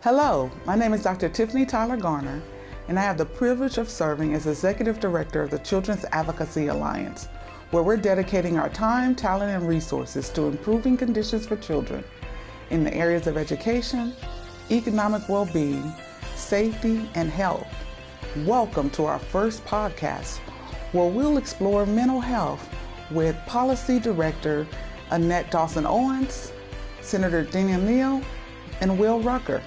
Hello, my name is Dr. Tiffany Tyler Garner, and I have the privilege of serving as Executive Director of the Children's Advocacy Alliance, where we're dedicating our time, talent, and resources to improving conditions for children in the areas of education, economic well-being, safety, and health. Welcome to our first podcast, where we'll explore mental health with Policy Director Annette Dawson-Owens, Senator Dina Neal, and Will Rucker.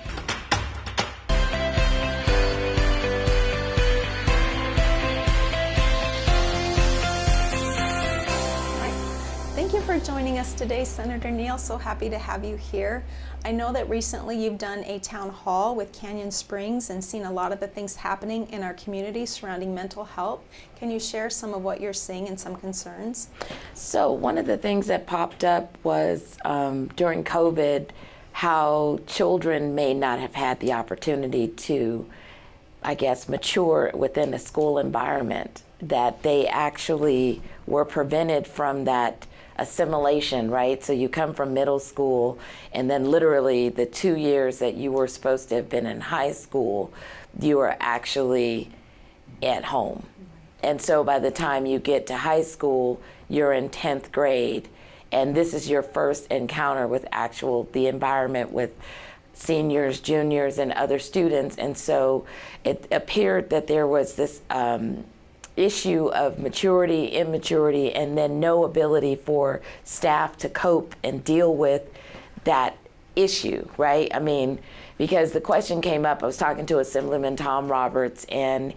Thank you for joining us today, Senator Neal. So happy to have you here. I know that recently you've done a town hall with Canyon Springs and seen a lot of the things happening in our community surrounding mental health. Can you share some of what you're seeing and some concerns? So one of the things that popped up was during COVID, how children may not have had the opportunity to, mature within a school environment, that they actually were prevented from that assimilation, right? So you come from middle school, and then literally the 2 years that you were supposed to have been in high school, you were actually at home. And so by the time you get to high school, you're in 10th grade, and this is your first encounter with the environment with seniors, juniors, and other students. And so it appeared that there was this issue of maturity, immaturity, and then no ability for staff to cope and deal with that issue, right? I mean, because the question came up, I was talking to Assemblyman Tom Roberts, and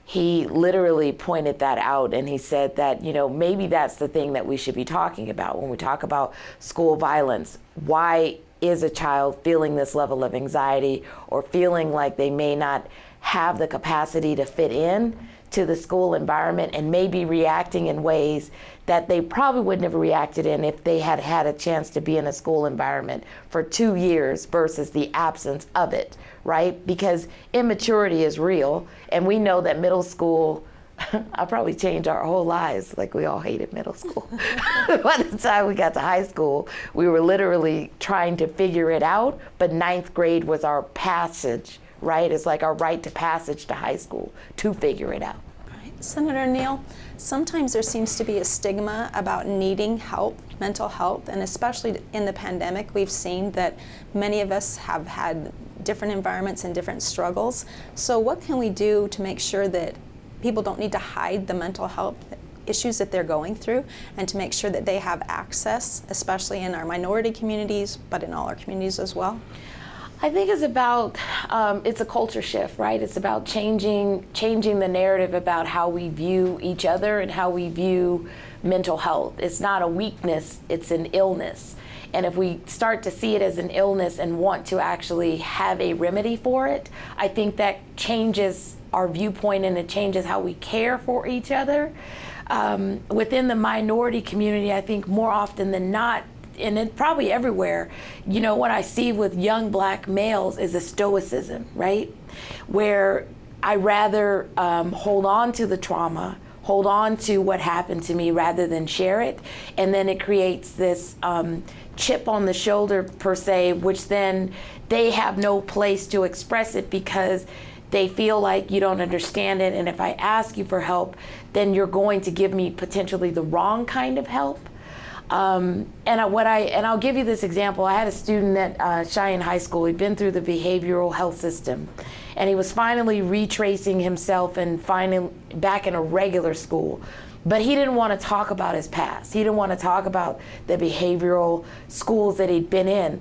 he literally pointed that out, and he said that, maybe that's the thing that we should be talking about when we talk about school violence. Why is a child feeling this level of anxiety or feeling like they may not have the capacity to fit in to the school environment, and maybe reacting in ways that they probably wouldn't have reacted in if they had had a chance to be in a school environment for 2 years versus the absence of it, right? Because immaturity is real, and we know that middle school, I'll probably change our whole lives, like we all hated middle school. By the time we got to high school, we were literally trying to figure it out, but 9th grade was our passage, right? It's like our rite to passage to high school to figure it out. Right. Senator Neal, sometimes there seems to be a stigma about needing help, mental health, and especially in the pandemic, we've seen that many of us have had different environments and different struggles. So what can we do to make sure that people don't need to hide the mental health issues that they're going through, and to make sure that they have access, especially in our minority communities, but in all our communities as well? I think it's about, it's a culture shift, right? It's about changing the narrative about how we view each other and how we view mental health. It's not a weakness, it's an illness. And if we start to see it as an illness and want to actually have a remedy for it, I think that changes our viewpoint, and it changes how we care for each other. Within the minority community, I think more often than not, and it probably everywhere, what I see with young black males is a stoicism, right? Where I rather hold on to the trauma, hold on to what happened to me rather than share it. And then it creates this chip on the shoulder per se, which then they have no place to express it because they feel like you don't understand it. And if I ask you for help, then you're going to give me potentially the wrong kind of help. And I'll give you this example. I had a student at Cheyenne High School. He'd been through the behavioral health system, and he was finally retracing himself and finding back in a regular school. But he didn't want to talk about his past. He didn't want to talk about the behavioral schools that he'd been in.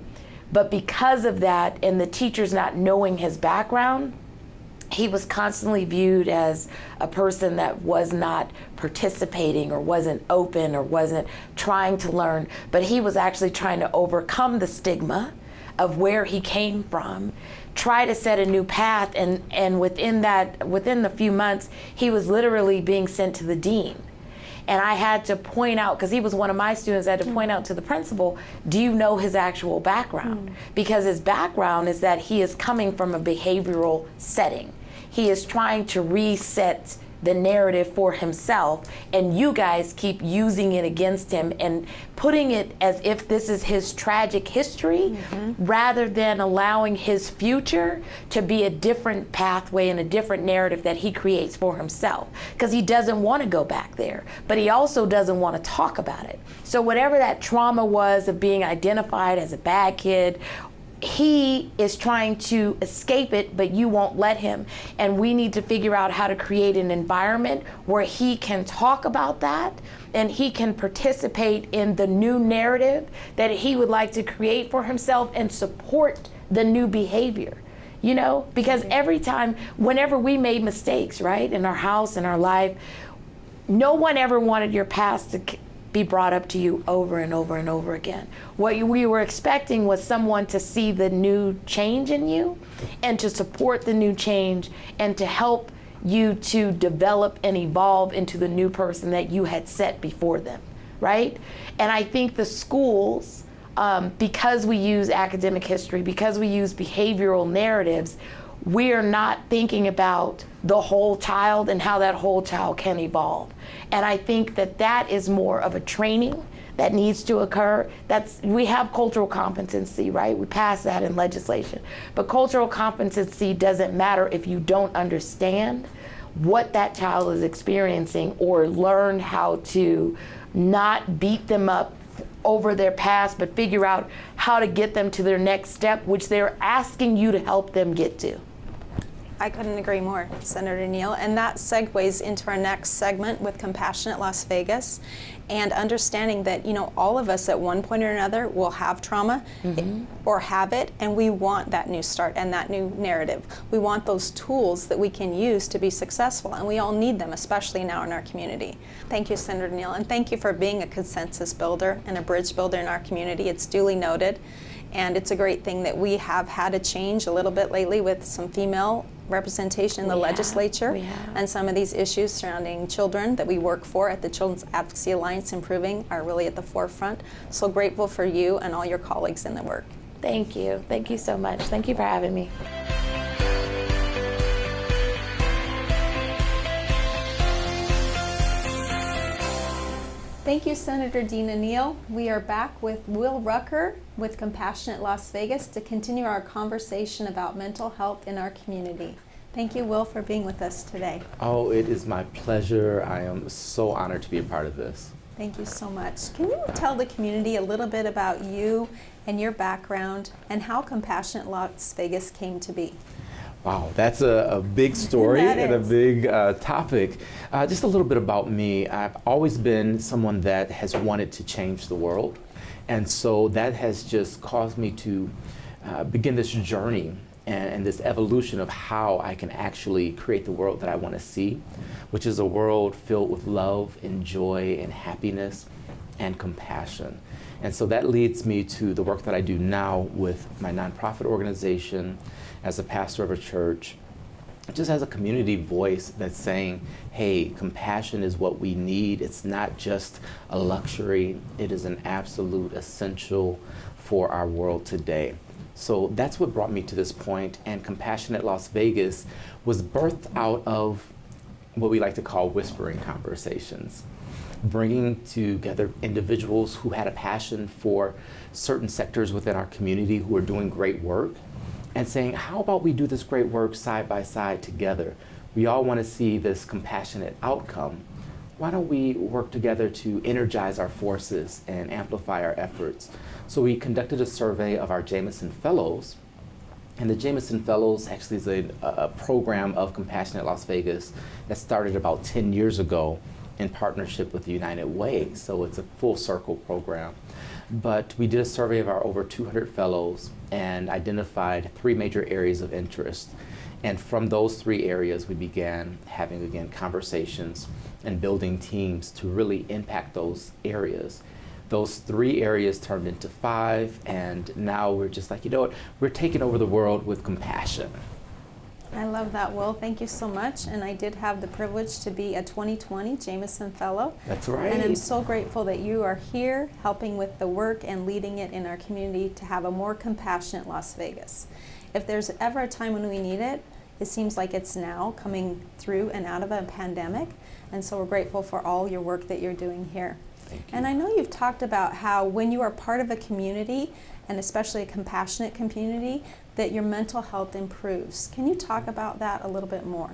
But because of that, and the teachers not knowing his background, he was constantly viewed as a person that was not participating or wasn't open or wasn't trying to learn, but he was actually trying to overcome the stigma of where he came from, try to set a new path, and within the few months, he was literally being sent to the dean. And I had to point out, because he was one of my students, I had to point out to the principal, do you know his actual background? Because his background is that he is coming from a behavioral setting. He is trying to reset the narrative for himself, and you guys keep using it against him and putting it as if this is his tragic history, rather than allowing his future to be a different pathway and a different narrative that he creates for himself. Because he doesn't want to go back there, but he also doesn't want to talk about it. So whatever that trauma was of being identified as a bad kid, he is trying to escape it, but you won't let him. And we need to figure out how to create an environment where he can talk about that and he can participate in the new narrative that he would like to create for himself and support the new behavior. You know, because every time, whenever we made mistakes, right, in our house, in our life, no one ever wanted your past to be brought up to you over and over and over again. What we were expecting was someone to see the new change in you and to support the new change and to help you to develop and evolve into the new person that you had set before them, right? And I think the schools, because we use academic history, because we use behavioral narratives, we are not thinking about the whole child and how that whole child can evolve. And I think that that is more of a training that needs to occur. We have cultural competency, right? We pass that in legislation. But cultural competency doesn't matter if you don't understand what that child is experiencing or learn how to not beat them up over their past, but figure out how to get them to their next step, which they're asking you to help them get to. I couldn't agree more, Senator Neal. And that segues into our next segment with Compassionate Las Vegas, and understanding that, you know, all of us at one point or another will have trauma or have it, and we want that new start and that new narrative. We want those tools that we can use to be successful, and we all need them, especially now in our community. Thank you, Senator Neal, and thank you for being a consensus builder and a bridge builder in our community. It's duly noted. And it's a great thing that we have had a change a little bit lately with some female representation in the legislature, and some of these issues surrounding children that we work for at the Children's Advocacy Alliance Improving are really at the forefront. So grateful for you and all your colleagues in the work. Thank you. Thank you so much. Thank you for having me. Thank you, Senator Dina Neal. We are back with Will Rucker with Compassionate Las Vegas to continue our conversation about mental health in our community. Thank you, Will, for being with us today. Oh, it is my pleasure. I am so honored to be a part of this. Thank you so much. Can you tell the community a little bit about you and your background and how Compassionate Las Vegas came to be? Wow, that's a big story and a big topic. Just a little bit about me. I've always been someone that has wanted to change the world. And so that has just caused me to begin this journey and this evolution of how I can actually create the world that I want to see, which is a world filled with love and joy and happiness and compassion. And so that leads me to the work that I do now with my nonprofit organization, as a pastor of a church, just as a community voice that's saying, hey, compassion is what we need. It's not just a luxury. It is an absolute essential for our world today. So that's what brought me to this point, and Compassionate Las Vegas was birthed out of what we like to call whispering conversations, bringing together individuals who had a passion for certain sectors within our community who are doing great work, and saying, how about we do this great work side by side together? We all want to see this compassionate outcome. Why don't we work together to energize our forces and amplify our efforts? So we conducted a survey of our Jameson Fellows, and the Jameson Fellows actually is a program of Compassionate Las Vegas that started about 10 years ago in partnership with the United Way. So it's a full circle program. But we did a survey of our over 200 fellows and identified 3 major areas of interest. And from those 3 areas, we began having, again, conversations and building teams to really impact those areas. Those 3 areas turned into 5, and now we're just like, you know what, we're taking over the world with compassion. I love that, Will. Thank you so much. And I did have the privilege to be a 2020 Jameson Fellow. That's right. And I'm so grateful that you are here helping with the work and leading it in our community to have a more compassionate Las Vegas. If there's ever a time when we need it, It seems like it's now coming through and out of a pandemic, and so we're grateful for all your work that you're doing here. Thank you. And I know you've talked about how when you are part of a community, and especially a compassionate community, that your mental health improves. Can you talk about that a little bit more?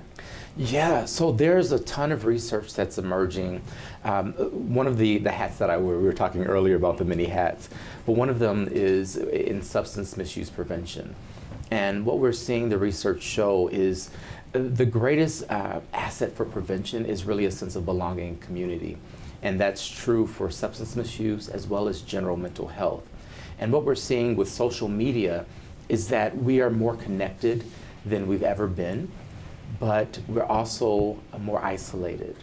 Yeah, so there's a ton of research that's emerging. One of the hats that I wear, we were talking earlier about the many hats, but one of them is in substance misuse prevention. And what we're seeing the research show is the greatest asset for prevention is really a sense of belonging and community. And that's true for substance misuse as well as general mental health. And what we're seeing with social media is that we are more connected than we've ever been, but we're also more isolated.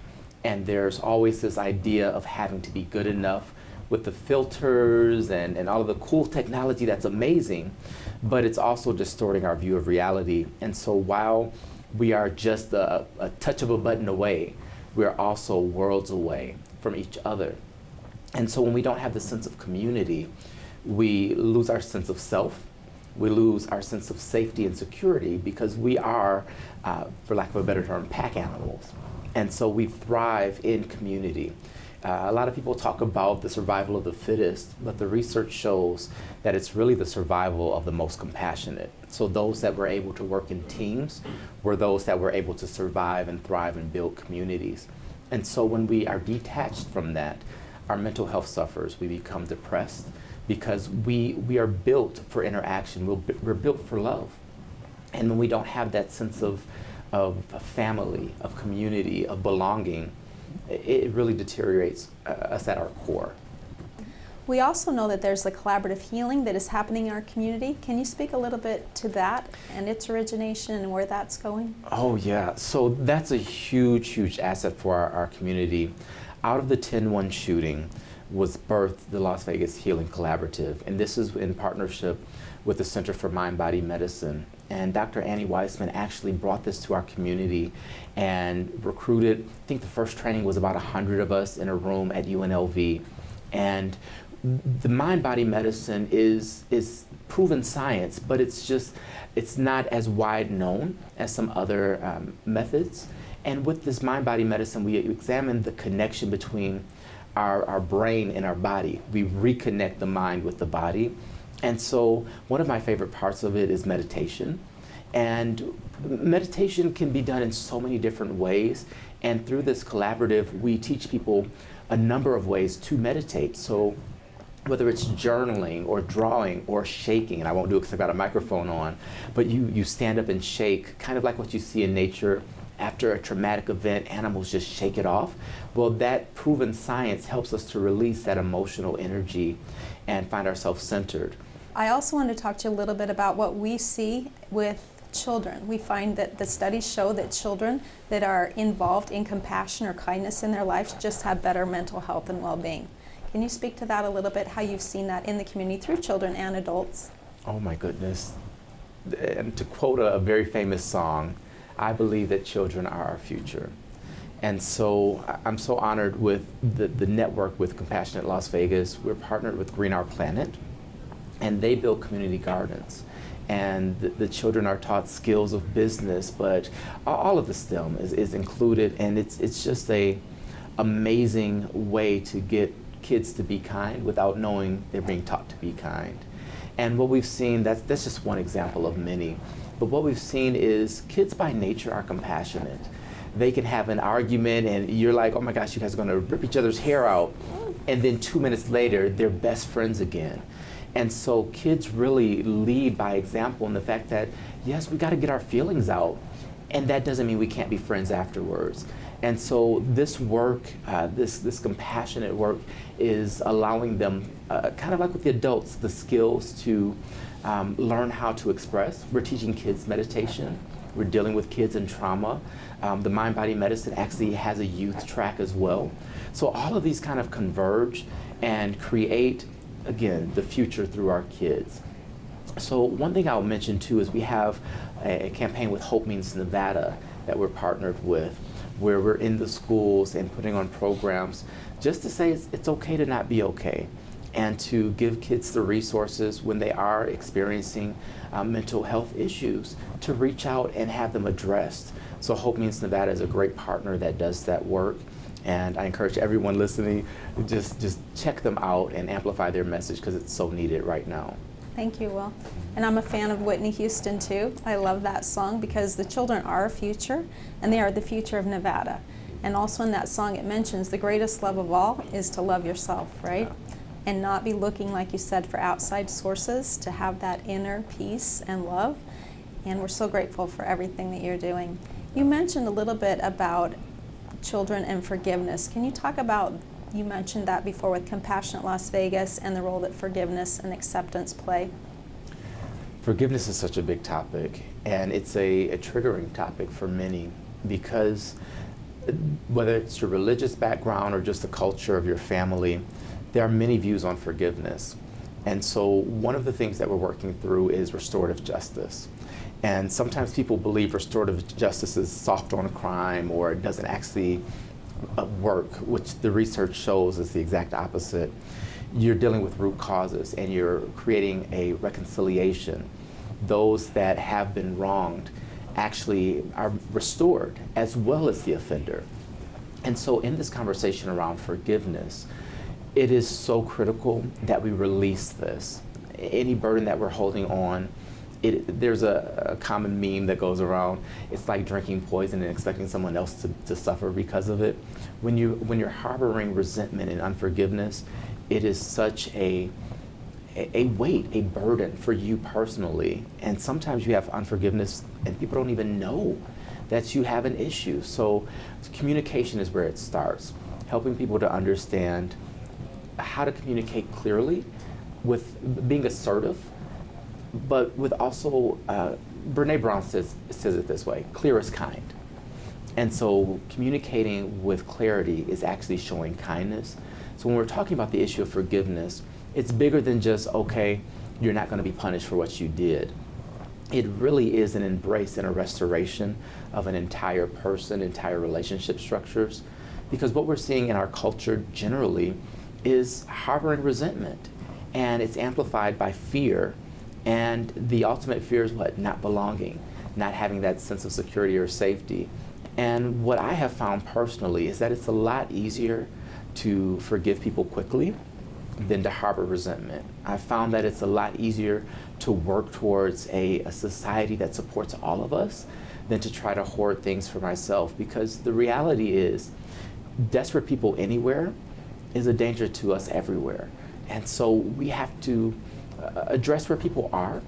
And there's always this idea of having to be good enough with the filters and all of the cool technology that's amazing, but it's also distorting our view of reality. And so while we are just a touch of a button away, we're also worlds away from each other. And so when we don't have the sense of community, we lose our sense of self, we lose our sense of safety and security because we are, for lack of a better term, pack animals. And so we thrive in community. A lot of people talk about the survival of the fittest, but the research shows that it's really the survival of the most compassionate. So those that were able to work in teams were those that were able to survive and thrive and build communities. And so when we are detached from that, our mental health suffers. We become depressed because we are built for interaction. We're built for love. And when we don't have that sense of family, of community, of belonging, it really deteriorates us at our core. We also know that there's the collaborative healing that is happening in our community. Can you speak a little bit to that and its origination and where that's going? Oh yeah, so that's a huge, huge asset for our community. Out of the 10-1 shooting was birthed the Las Vegas Healing Collaborative, and this is in partnership with the Center for Mind-Body Medicine. And Dr. Annie Weissman actually brought this to our community and recruited, I think the first training was about 100 of us in a room at UNLV. And the mind-body medicine is proven science, but it's not as wide known as some other methods. And with this mind-body medicine, we examine the connection between our brain and our body. We reconnect the mind with the body. And so one of my favorite parts of it is meditation. And meditation can be done in so many different ways. And through this collaborative, we teach people a number of ways to meditate. So whether it's journaling or drawing or shaking, and I won't do it because I've got a microphone on, but you stand up and shake, kind of like what you see in nature. After a traumatic event, animals just shake it off. Well, that proven science helps us to release that emotional energy and find ourselves centered. I also want to talk to you a little bit about what we see with children. We find that the studies show that children that are involved in compassion or kindness in their lives just have better mental health and well-being. Can you speak to that a little bit, how you've seen that in the community through children and adults? Oh my goodness. And to quote a very famous song, I believe that children are our future. And so I'm so honored with the network with Compassionate Las Vegas. We're partnered with Green Our Planet, and they build community gardens. And the children are taught skills of business, but all of the STEM is included, and it's just a amazing way to get kids to be kind without knowing they're being taught to be kind. And what we've seen, that's just one example of many, but what we've seen is kids by nature are compassionate. They can have an argument and you're like, oh my gosh, you guys are gonna rip each other's hair out, and then 2 minutes later, they're best friends again. And so kids really lead by example in the fact that, yes, we gotta get our feelings out, and that doesn't mean we can't be friends afterwards. And so this work, this compassionate work is allowing them, kind of like with the adults, the skills to learn how to express. We're teaching kids meditation. We're dealing with kids in trauma. The mind-body medicine actually has a youth track as well. So all of these kind of converge and create, again, the future through our kids. So one thing I'll mention too is we have a campaign with Hope Means Nevada that we're partnered with, where we're in the schools and putting on programs just to say it's okay to not be okay. and to give kids the resources when they are experiencing mental health issues to reach out and have them addressed. So Hope Means Nevada is a great partner that does that work. And I encourage everyone listening, just check them out and amplify their message because it's so needed right now. Thank you, Will. And I'm a fan of Whitney Houston too. I love that song because the children are our future and they are the future of Nevada. And also in that song it mentions the greatest love of all is to love yourself, right? Yeah. And not be looking, like you said, for outside sources, to have that inner peace and love. And we're so grateful for everything that you're doing. You mentioned a little bit about children and forgiveness. Can you talk about, you mentioned that before with Compassionate Las Vegas and the role that forgiveness and acceptance play? Forgiveness is such a big topic, and it's a triggering topic for many because whether it's your religious background or just the culture of your family, there are many views on forgiveness. And so one of the things that we're working through is restorative justice. And sometimes people believe restorative justice is soft on crime or it doesn't actually work, which the research shows is the exact opposite. You're dealing with root causes and you're creating a reconciliation. Those that have been wronged actually are restored as well as the offender. And so in this conversation around forgiveness, it is so critical that we release this. Any burden that we're holding on, there's a common meme that goes around. It's like drinking poison and expecting someone else to suffer because of it. When you're harboring resentment and unforgiveness, it is such a weight, a burden for you personally. And sometimes you have unforgiveness and people don't even know that you have an issue. So communication is where it starts. Helping people to understand how to communicate clearly with being assertive, but with also, Brene Brown says it this way, clear is kind. And so communicating with clarity is actually showing kindness. So when we're talking about the issue of forgiveness, it's bigger than just, okay, you're not going to be punished for what you did. It really is an embrace and a restoration of an entire person, entire relationship structures. Because what we're seeing in our culture generally is harboring resentment. And it's amplified by fear. And the ultimate fear is what? Not belonging, not having that sense of security or safety. And what I have found personally is that it's a lot easier to forgive people quickly than to harbor resentment. I've found that it's a lot easier to work towards a society that supports all of us than to try to hoard things for myself, because the reality is desperate people anywhere is a danger to us everywhere. And so we have to address where people are.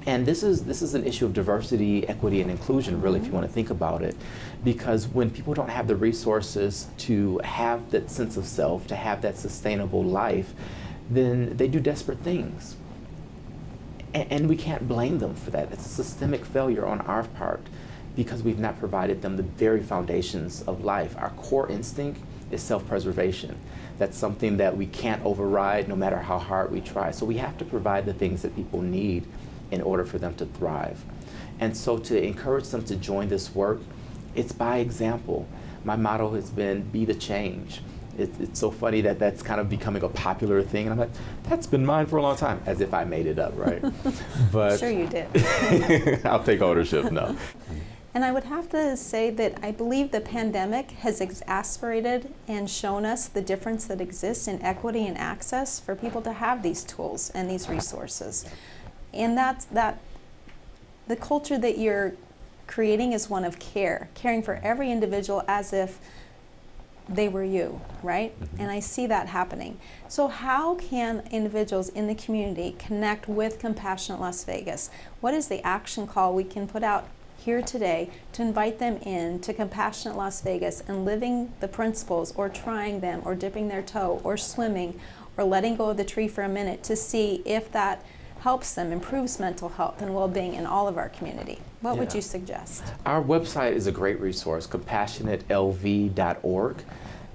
And this is an issue of diversity, equity, and inclusion, really, if you want to think about it. Because when people don't have the resources to have that sense of self, to have that sustainable life, then they do desperate things. And we can't blame them for that. It's a systemic failure on our part because we've not provided them the very foundations of life. Our core instinct is self-preservation. That's something that we can't override no matter how hard we try. So we have to provide the things that people need in order for them to thrive. And so to encourage them to join this work, it's by example. My motto has been, be the change. It's so funny that that's kind of becoming a popular thing. And I'm like, that's been mine for a long time, as if I made it up, right? But sure you did. I'll take ownership now. And I would have to say that I believe the pandemic has exacerbated and shown us the difference that exists in equity and access for people to have these tools and these resources. And that's the culture that you're creating is one of care, caring for every individual as if they were you, right? Mm-hmm. And I see that happening. So how can individuals in the community connect with Compassionate Las Vegas? What is the action call we can put out here today to invite them in to Compassionate Las Vegas and living the principles, or trying them, or dipping their toe, or swimming, or letting go of the tree for a minute to see if that helps them, improves mental health and well-being in all of our community? What would you suggest? Our website is a great resource, compassionatelv.org.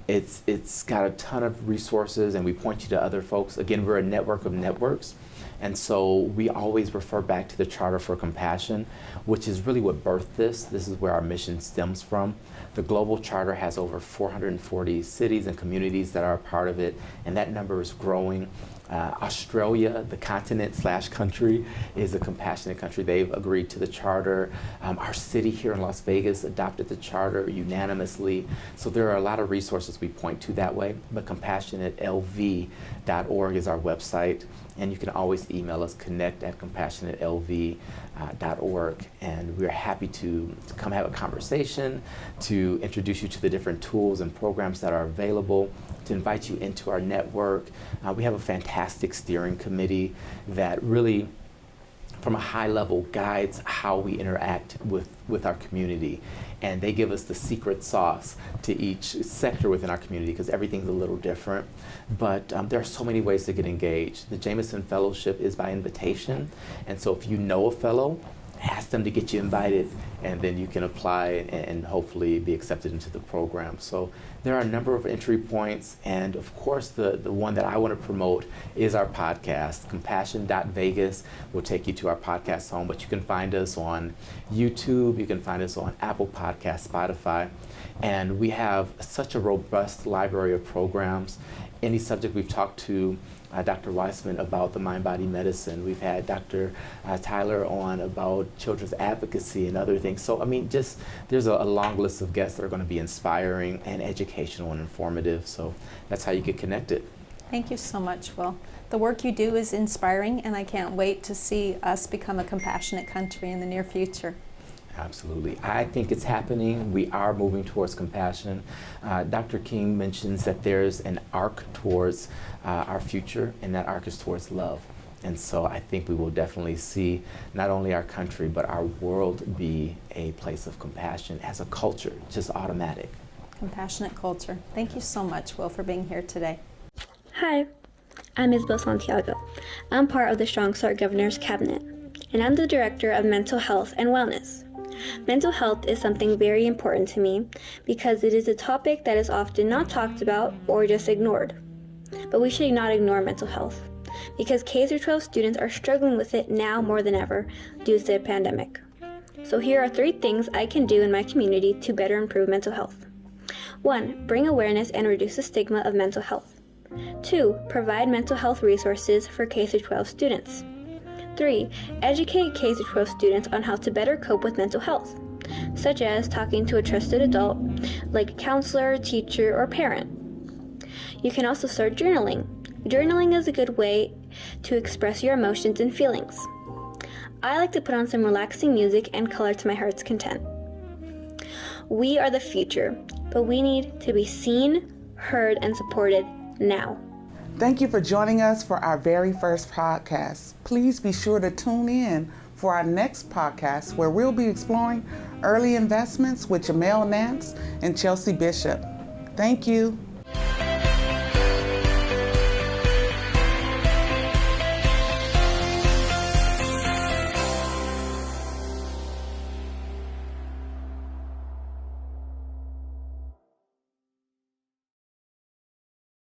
It's got a ton of resources, and we point you to other folks. Again, we're a network of networks. And so we always refer back to the Charter for Compassion, which is really what birthed this. This is where our mission stems from. The Global Charter has over 440 cities and communities that are a part of it, and that number is growing. Australia, the continent/country, is a compassionate country. They've agreed to the charter. Our city here in Las Vegas adopted the charter unanimously. So there are a lot of resources we point to that way, but compassionatelv.org is our website, and you can always email us, connect@compassionatelv.org, and we're happy to come have a conversation, to introduce you to the different tools and programs that are available, to invite you into our network. We have a fantastic steering committee that really, from a high level, guides how we interact with our community. And they give us the secret sauce to each sector within our community, because everything's a little different. But there are so many ways to get engaged. The Jameson Fellowship is by invitation. And so if you know a fellow, ask them to get you invited, and then you can apply and hopefully be accepted into the program. So there are a number of entry points, and of course the one that I want to promote is our podcast. Compassion.Vegas will take you to our podcast home, but you can find us on YouTube, you can find us on Apple Podcasts, Spotify, and we have such a robust library of programs. Any subject we've talked to Dr. Weissman about the mind-body medicine. We've had Dr. Tyler on about children's advocacy and other things. So, I mean, just there's a long list of guests that are going to be inspiring and educational and informative. So that's how you get connected. Thank you so much, Will. The work you do is inspiring, and I can't wait to see us become a compassionate country in the near future. Absolutely. I think it's happening. We are moving towards compassion. Dr. King mentions that there's an arc towards our future, and that arc is towards love. And so I think we will definitely see not only our country, but our world be a place of compassion as a culture, just automatic. Compassionate culture. Thank you so much, Will, for being here today. Hi, I'm Isabel Santiago. I'm part of the Strong Start Governor's Cabinet, and I'm the Director of Mental Health and Wellness. Mental health is something very important to me because it is a topic that is often not talked about or just ignored. But we should not ignore mental health because K-12 students are struggling with it now more than ever due to the pandemic. So here are 3 things I can do in my community to better improve mental health. 1. Bring awareness and reduce the stigma of mental health. 2. Provide mental health resources for K-12 students. 3. Educate K-12 students on how to better cope with mental health, such as talking to a trusted adult like a counselor, teacher, or parent. You can also start journaling. Journaling is a good way to express your emotions and feelings. I like to put on some relaxing music and color to my heart's content. We are the future, but we need to be seen, heard, and supported now. Thank you for joining us for our very first podcast. Please be sure to tune in for our next podcast, where we'll be exploring early investments with Jamel Nance and Chelsea Bishop. Thank you.